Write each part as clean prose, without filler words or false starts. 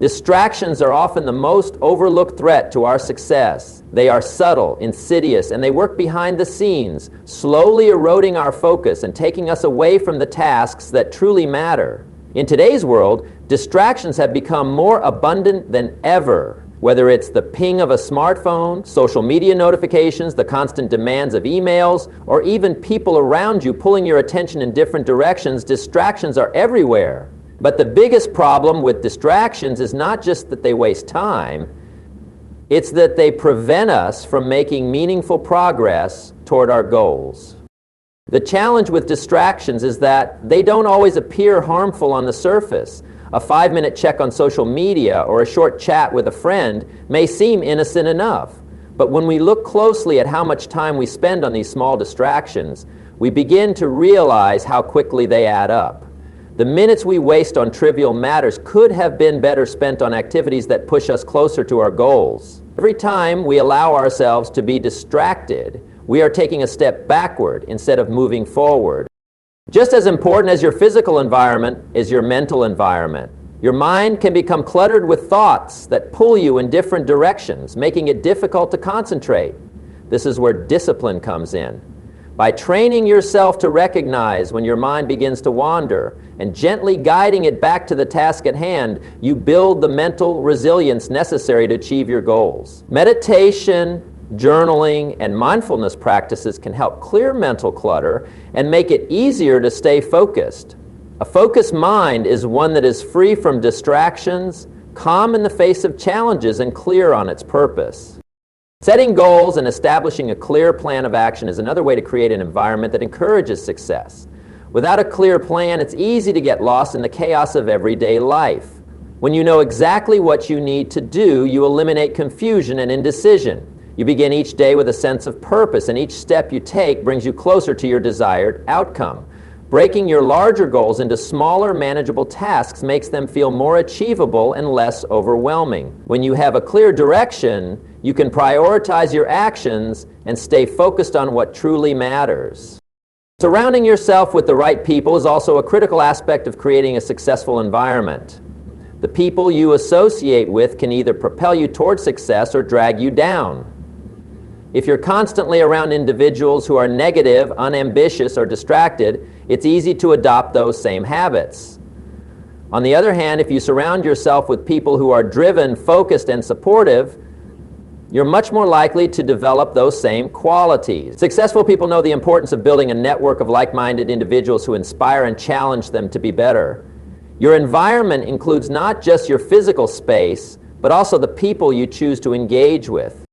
Distractions are often the most overlooked threat to our success. They are subtle, insidious, and they work behind the scenes, slowly eroding our focus and taking us away from the tasks that truly matter. In today's world, distractions have become more abundant than ever. Whether it's the ping of a smartphone, social media notifications, the constant demands of emails, or even people around you pulling your attention in different directions, distractions are everywhere. But the biggest problem with distractions is not just that they waste time, it's that they prevent us from making meaningful progress toward our goals. The challenge with distractions is that they don't always appear harmful on the surface. A 5-minute check on social media or a short chat with a friend may seem innocent enough. But when we look closely at how much time we spend on these small distractions, we begin to realize how quickly they add up. The minutes we waste on trivial matters could have been better spent on activities that push us closer to our goals. Every time we allow ourselves to be distracted, we are taking a step backward instead of moving forward. Just as important as your physical environment is your mental environment. Your mind can become cluttered with thoughts that pull you in different directions, making it difficult to concentrate. This is where discipline comes in. By training yourself to recognize when your mind begins to wander and gently guiding it back to the task at hand, you build the mental resilience necessary to achieve your goals. Meditation, journaling, and mindfulness practices can help clear mental clutter and make it easier to stay focused. A focused mind is one that is free from distractions, calm in the face of challenges, and clear on its purpose. Setting goals and establishing a clear plan of action is another way to create an environment that encourages success. Without a clear plan, it's easy to get lost in the chaos of everyday life. When you know exactly what you need to do, you eliminate confusion and indecision. You begin each day with a sense of purpose, and each step you take brings you closer to your desired outcome. Breaking your larger goals into smaller, manageable tasks makes them feel more achievable and less overwhelming. When you have a clear direction, you can prioritize your actions and stay focused on what truly matters. Surrounding yourself with the right people is also a critical aspect of creating a successful environment. The people you associate with can either propel you toward success or drag you down. If you're constantly around individuals who are negative, unambitious, or distracted, it's easy to adopt those same habits. On the other hand, if you surround yourself with people who are driven, focused, and supportive, you're much more likely to develop those same qualities. Successful people know the importance of building a network of like-minded individuals who inspire and challenge them to be better. Your environment includes not just your physical space, but also the people you choose to engage with.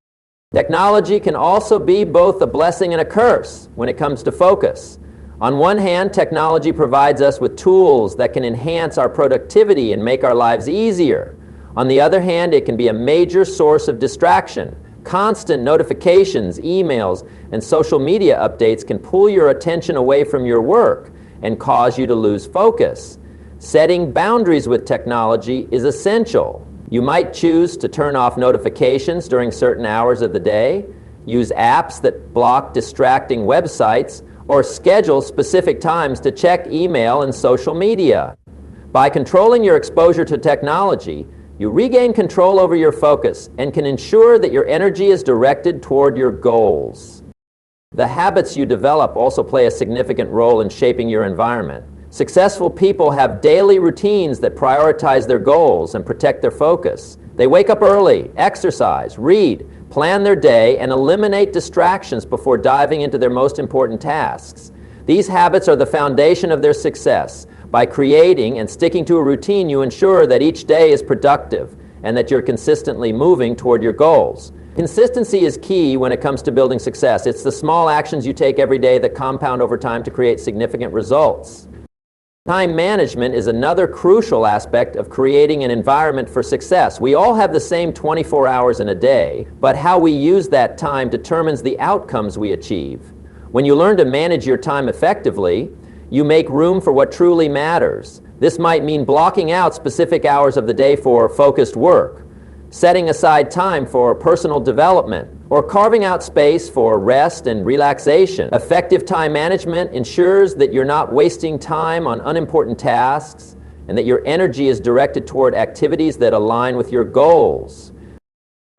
Technology can also be both a blessing and a curse when it comes to focus. On one hand, technology provides us with tools that can enhance our productivity and make our lives easier. On the other hand, it can be a major source of distraction. Constant notifications, emails, and social media updates can pull your attention away from your work and cause you to lose focus. Setting boundaries with technology is essential. You might choose to turn off notifications during certain hours of the day, use apps that block distracting websites, or schedule specific times to check email and social media. By controlling your exposure to technology, you regain control over your focus and can ensure that your energy is directed toward your goals. The habits you develop also play a significant role in shaping your environment. Successful people have daily routines that prioritize their goals and protect their focus. They wake up early, exercise, read, plan their day, and eliminate distractions before diving into their most important tasks. These habits are the foundation of their success. By creating and sticking to a routine, you ensure that each day is productive and that you're consistently moving toward your goals. Consistency is key when it comes to building success. It's the small actions you take every day that compound over time to create significant results. Time management is another crucial aspect of creating an environment for success. We all have the same 24 hours in a day, but how we use that time determines the outcomes we achieve. When you learn to manage your time effectively, you make room for what truly matters. This might mean blocking out specific hours of the day for focused work, setting aside time for personal development, or carving out space for rest and relaxation. Effective time management ensures that you're not wasting time on unimportant tasks. and that your energy is directed toward activities that align with your goals.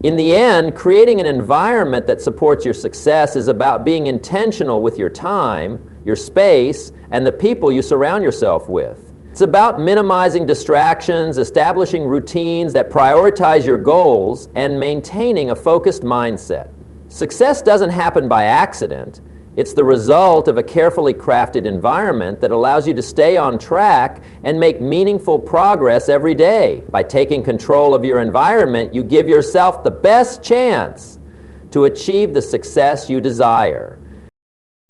In the end, creating an environment that supports your success is about being intentional with your time, your space, and the people you surround yourself with. It's about minimizing distractions, establishing routines that prioritize your goals, and maintaining a focused mindset. Success doesn't happen by accident. It's the result of a carefully crafted environment that allows you to stay on track and make meaningful progress every day. By taking control of your environment, you give yourself the best chance to achieve the success you desire.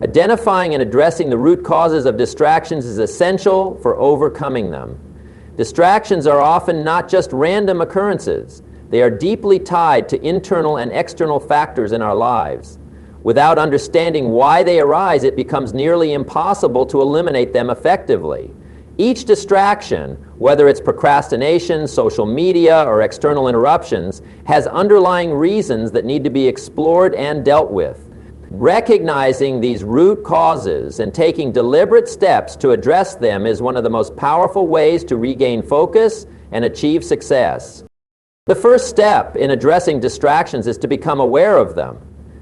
Identifying and addressing the root causes of distractions is essential for overcoming them. Distractions are often not just random occurrences. They are deeply tied to internal and external factors in our lives. Without understanding why they arise, it becomes nearly impossible to eliminate them effectively. Each distraction, whether it's procrastination, social media, or external interruptions, has underlying reasons that need to be explored and dealt with. Recognizing these root causes and taking deliberate steps to address them is one of the most powerful ways to regain focus and achieve success. The first step in addressing distractions is to become aware of them.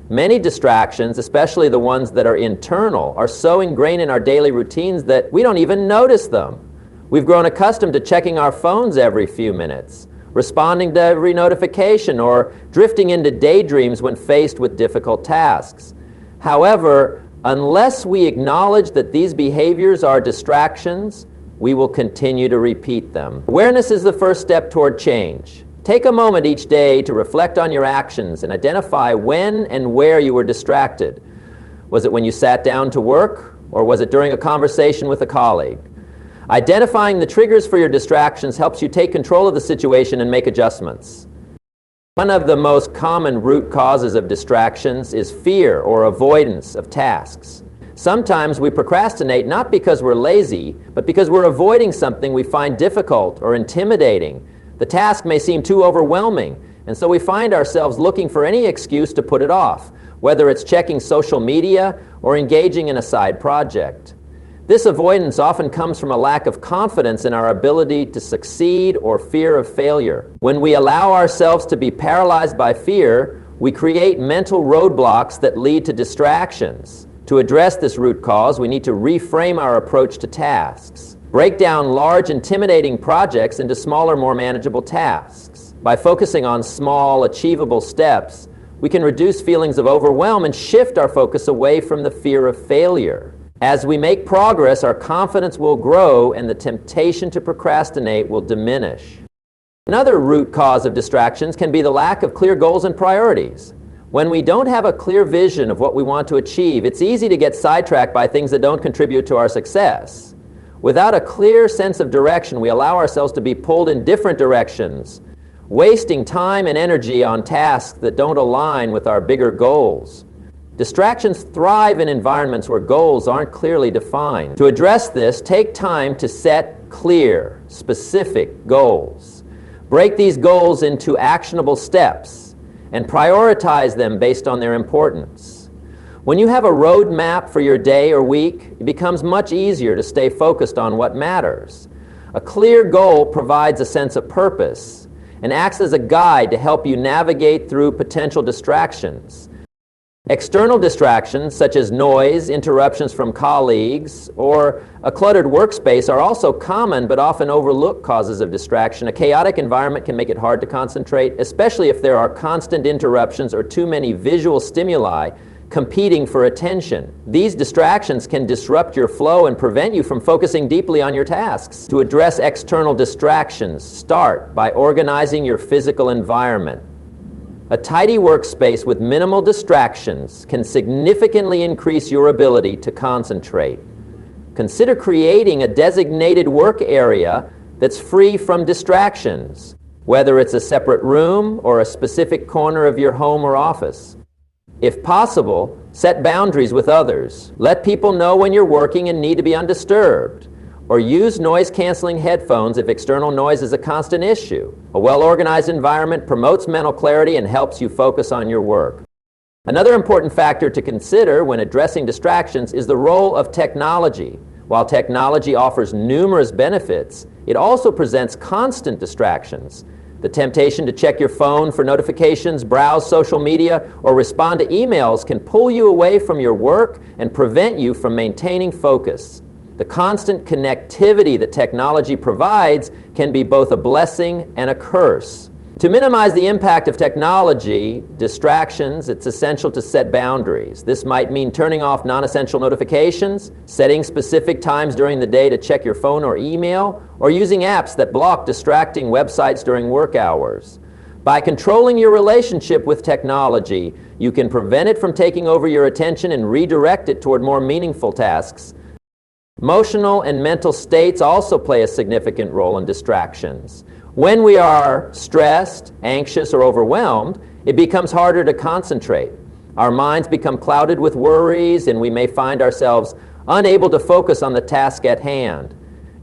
Many distractions, especially the ones that are internal, are so ingrained in our daily routines that we don't even notice them. We've grown accustomed to checking our phones every few minutes, responding to every notification, or drifting into daydreams when faced with difficult tasks. However, unless we acknowledge that these behaviors are distractions, we will continue to repeat them. Awareness is the first step toward change. Take a moment each day to reflect on your actions and identify when and where you were distracted. Was it when you sat down to work, or was it during a conversation with a colleague? Identifying the triggers for your distractions helps you take control of the situation and make adjustments. One of the most common root causes of distractions is fear or avoidance of tasks. Sometimes we procrastinate not because we're lazy, but because we're avoiding something we find difficult or intimidating. The task may seem too overwhelming, and so we find ourselves looking for any excuse to put it off, whether it's checking social media or engaging in a side project. This avoidance often comes from a lack of confidence in our ability to succeed or fear of failure. When we allow ourselves to be paralyzed by fear, we create mental roadblocks that lead to distractions. To address this root cause, we need to reframe our approach to tasks. Break down large, intimidating projects into smaller, more manageable tasks. By focusing on small, achievable steps, we can reduce feelings of overwhelm and shift our focus away from the fear of failure. As we make progress, our confidence will grow and the temptation to procrastinate will diminish. Another root cause of distractions can be the lack of clear goals and priorities. When we don't have a clear vision of what we want to achieve, it's easy to get sidetracked by things that don't contribute to our success. Without a clear sense of direction, we allow ourselves to be pulled in different directions, wasting time and energy on tasks that don't align with our bigger goals. Distractions thrive in environments where goals aren't clearly defined. To address this, take time to set clear, specific goals. Break these goals into actionable steps and prioritize them based on their importance. When you have a roadmap for your day or week, it becomes much easier to stay focused on what matters. A clear goal provides a sense of purpose and acts as a guide to help you navigate through potential distractions. External distractions, such as noise, interruptions from colleagues, or a cluttered workspace, are also common but often overlooked causes of distraction. A chaotic environment can make it hard to concentrate, especially if there are constant interruptions or too many visual stimuli competing for attention. These distractions can disrupt your flow and prevent you from focusing deeply on your tasks. To address external distractions, start by organizing your physical environment. A tidy workspace with minimal distractions can significantly increase your ability to concentrate. Consider creating a designated work area that's free from distractions, whether it's a separate room or a specific corner of your home or office. If possible, set boundaries with others. Let people know when you're working and need to be undisturbed. Or use noise-canceling headphones if external noise is a constant issue. A well-organized environment promotes mental clarity and helps you focus on your work. Another important factor to consider when addressing distractions is the role of technology. While technology offers numerous benefits, it also presents constant distractions. The temptation to check your phone for notifications, browse social media, or respond to emails can pull you away from your work and prevent you from maintaining focus. The constant connectivity that technology provides can be both a blessing and a curse. To minimize the impact of technology distractions, it's essential to set boundaries. This might mean turning off non-essential notifications, setting specific times during the day to check your phone or email, or using apps that block distracting websites during work hours. By controlling your relationship with technology, you can prevent it from taking over your attention and redirect it toward more meaningful tasks. Emotional and mental states also play a significant role in distractions. When we are stressed, anxious, or overwhelmed, it becomes harder to concentrate. Our minds become clouded with worries, and we may find ourselves unable to focus on the task at hand.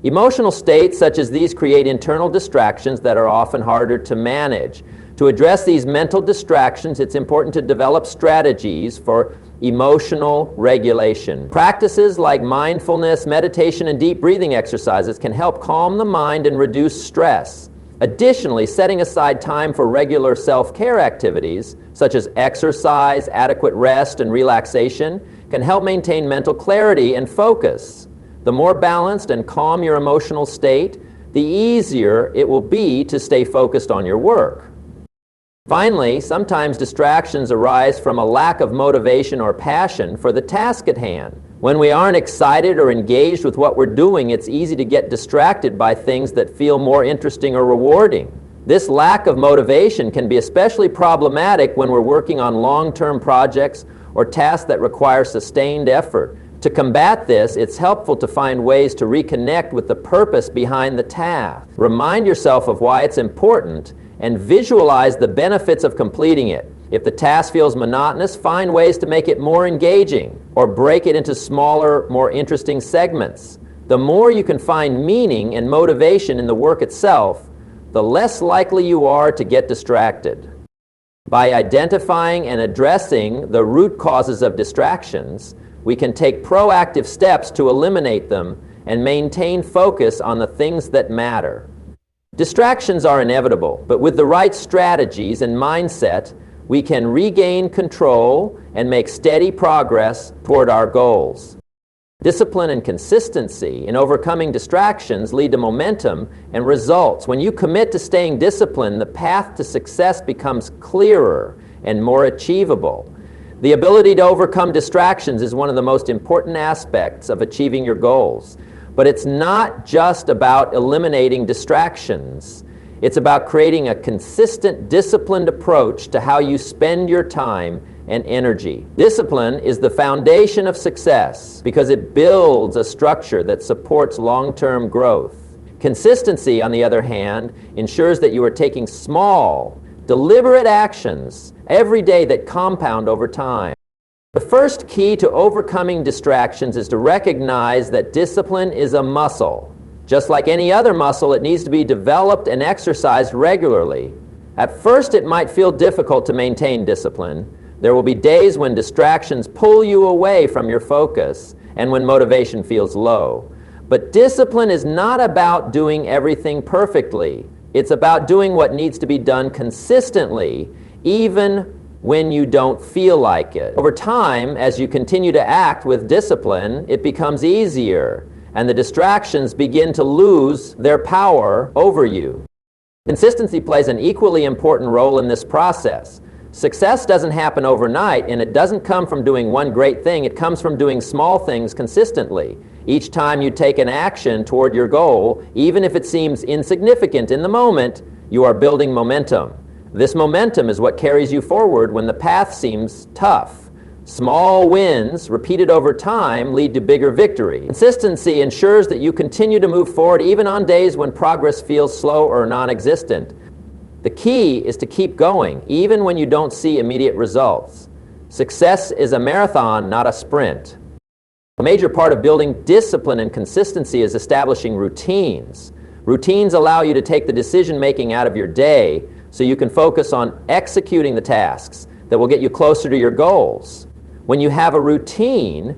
Emotional states such as these create internal distractions that are often harder to manage. To address these mental distractions, it's important to develop strategies for emotional regulation. Practices like mindfulness, meditation, and deep breathing exercises can help calm the mind and reduce stress. Additionally, setting aside time for regular self-care activities, such as exercise, adequate rest, and relaxation, can help maintain mental clarity and focus. The more balanced and calm your emotional state, the easier it will be to stay focused on your work. Finally, sometimes distractions arise from a lack of motivation or passion for the task at hand. When we aren't excited or engaged with what we're doing, it's easy to get distracted by things that feel more interesting or rewarding. This lack of motivation can be especially problematic when we're working on long-term projects or tasks that require sustained effort. To combat this, it's helpful to find ways to reconnect with the purpose behind the task. Remind yourself of why it's important and visualize the benefits of completing it. If the task feels monotonous, find ways to make it more engaging or break it into smaller, more interesting segments. The more you can find meaning and motivation in the work itself, the less likely you are to get distracted. By identifying and addressing the root causes of distractions, we can take proactive steps to eliminate them and maintain focus on the things that matter. Distractions are inevitable, but with the right strategies and mindset, we can regain control and make steady progress toward our goals. Discipline and consistency in overcoming distractions lead to momentum and results. When you commit to staying disciplined, the path to success becomes clearer and more achievable. The ability to overcome distractions is one of the most important aspects of achieving your goals. But it's not just about eliminating distractions. It's about creating a consistent, disciplined approach to how you spend your time and energy. Discipline is the foundation of success because it builds a structure that supports long-term growth. Consistency, on the other hand, ensures that you are taking small, deliberate actions every day that compound over time. The first key to overcoming distractions is to recognize that discipline is a muscle. Just like any other muscle, it needs to be developed and exercised regularly. At first, it might feel difficult to maintain discipline. There will be days when distractions pull you away from your focus and when motivation feels low. But discipline is not about doing everything perfectly. It's about doing what needs to be done consistently, even when you don't feel like it. Over time, as you continue to act with discipline, it becomes easier, and the distractions begin to lose their power over you. Consistency plays an equally important role in this process. Success doesn't happen overnight, and it doesn't come from doing one great thing. It comes from doing small things consistently. Each time you take an action toward your goal, even if it seems insignificant in the moment, you are building momentum. This momentum is what carries you forward when the path seems tough. Small wins, repeated over time, lead to bigger victory. Consistency ensures that you continue to move forward even on days when progress feels slow or non-existent. The key is to keep going, even when you don't see immediate results. Success is a marathon, not a sprint. A major part of building discipline and consistency is establishing routines. Routines allow you to take the decision-making out of your day so you can focus on executing the tasks that will get you closer to your goals. When you have a routine,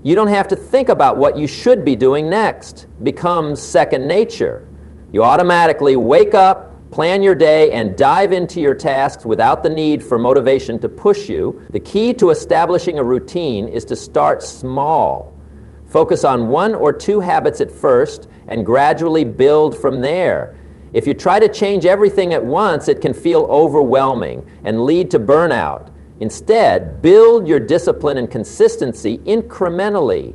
You don't have to think about what you should be doing next. It becomes second nature. You automatically wake up, plan your day, and dive into your tasks without the need for motivation to push you. The key to establishing a routine is to start small. Focus on 1 or 2 habits at first and gradually build from there. If you try to change everything at once, it can feel overwhelming and lead to burnout. Instead, build your discipline and consistency incrementally,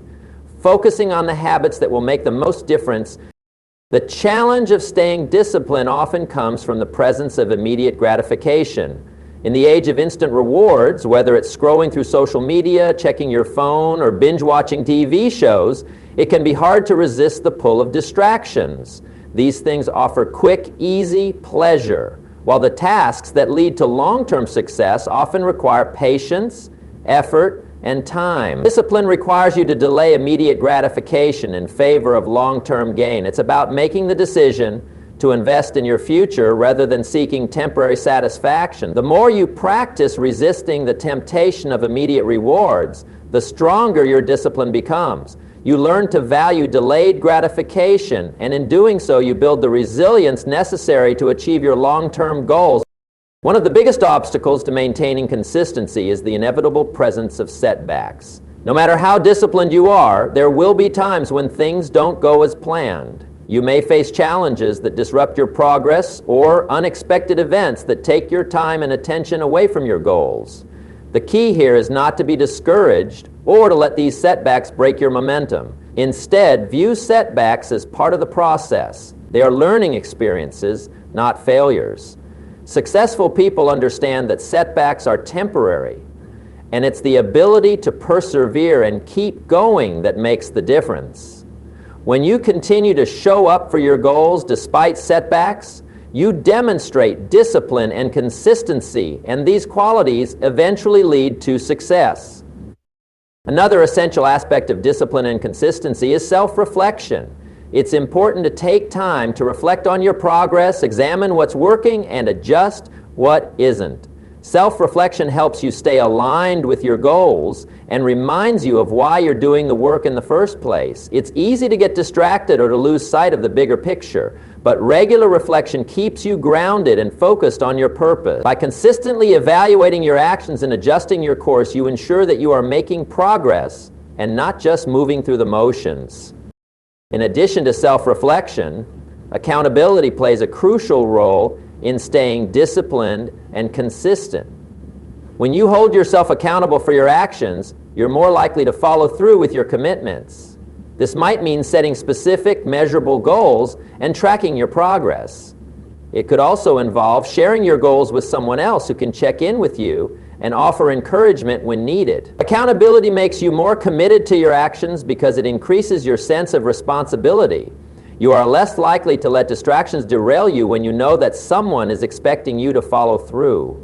focusing on the habits that will make the most difference. The challenge of staying disciplined often comes from the presence of immediate gratification. In the age of instant rewards, whether it's scrolling through social media, checking your phone, or binge-watching TV shows, it can be hard to resist the pull of distractions. These things offer quick, easy pleasure, while the tasks that lead to long-term success often require patience, effort, and time. Discipline requires you to delay immediate gratification in favor of long-term gain. It's about making the decision to invest in your future rather than seeking temporary satisfaction. The more you practice resisting the temptation of immediate rewards, the stronger your discipline becomes. You learn to value delayed gratification, and in doing so, you build the resilience necessary to achieve your long-term goals. One of the biggest obstacles to maintaining consistency is the inevitable presence of setbacks. No matter how disciplined you are, there will be times when things don't go as planned. You may face challenges that disrupt your progress or unexpected events that take your time and attention away from your goals. The key here is not to be discouraged or to let these setbacks break your momentum. Instead, view setbacks as part of the process. They are learning experiences, not failures. Successful people understand that setbacks are temporary, and it's the ability to persevere and keep going that makes the difference. When you continue to show up for your goals despite setbacks, you demonstrate discipline and consistency, and these qualities eventually lead to success. Another essential aspect of discipline and consistency is self-reflection. It's important to take time to reflect on your progress, examine what's working, and adjust what isn't. Self-reflection helps you stay aligned with your goals and reminds you of why you're doing the work in the first place. It's easy to get distracted or to lose sight of the bigger picture, but regular reflection keeps you grounded and focused on your purpose. By consistently evaluating your actions and adjusting your course, you ensure that you are making progress and not just moving through the motions. In addition to self-reflection, accountability plays a crucial role in staying disciplined and consistent. When you hold yourself accountable for your actions, you're more likely to follow through with your commitments. This might mean setting specific, measurable goals and tracking your progress. It could also involve sharing your goals with someone else who can check in with you and offer encouragement when needed. Accountability makes you more committed to your actions because it increases your sense of responsibility. You are less likely to let distractions derail you when you know that someone is expecting you to follow through.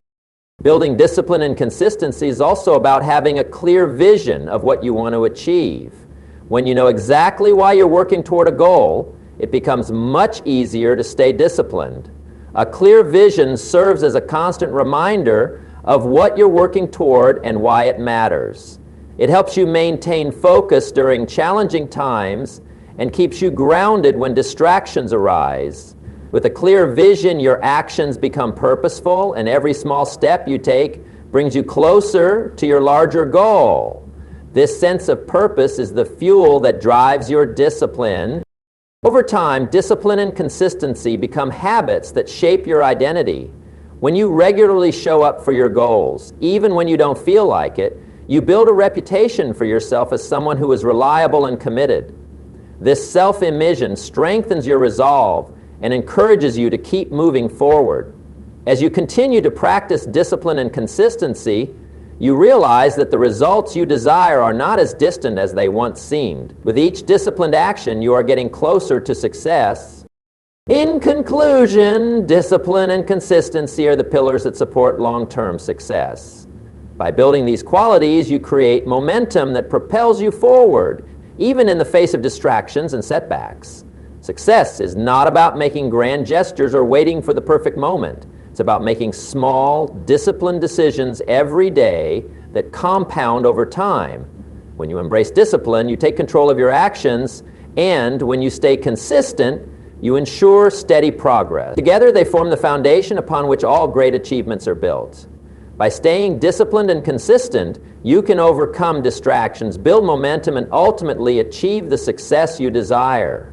Building discipline and consistency is also about having a clear vision of what you want to achieve. When you know exactly why you're working toward a goal, it becomes much easier to stay disciplined. A clear vision serves as a constant reminder of what you're working toward and why it matters. It helps you maintain focus during challenging times and keeps you grounded when distractions arise. With a clear vision, your actions become purposeful, and every small step you take brings you closer to your larger goal. This sense of purpose is the fuel that drives your discipline. Over time, discipline and consistency become habits that shape your identity. When you regularly show up for your goals, even when you don't feel like it, you build a reputation for yourself as someone who is reliable and committed. This self-image strengthens your resolve and encourages you to keep moving forward. As you continue to practice discipline and consistency, you realize that the results you desire are not as distant as they once seemed. With each disciplined action, you are getting closer to success. In conclusion, discipline and consistency are the pillars that support long-term success. By building these qualities, you create momentum that propels you forward, even in the face of distractions and setbacks. Success is not about making grand gestures or waiting for the perfect moment. It's about making small, disciplined decisions every day that compound over time. When you embrace discipline, you take control of your actions, and when you stay consistent, you ensure steady progress. Together, they form the foundation upon which all great achievements are built. By staying disciplined and consistent, you can overcome distractions, build momentum, and ultimately achieve the success you desire.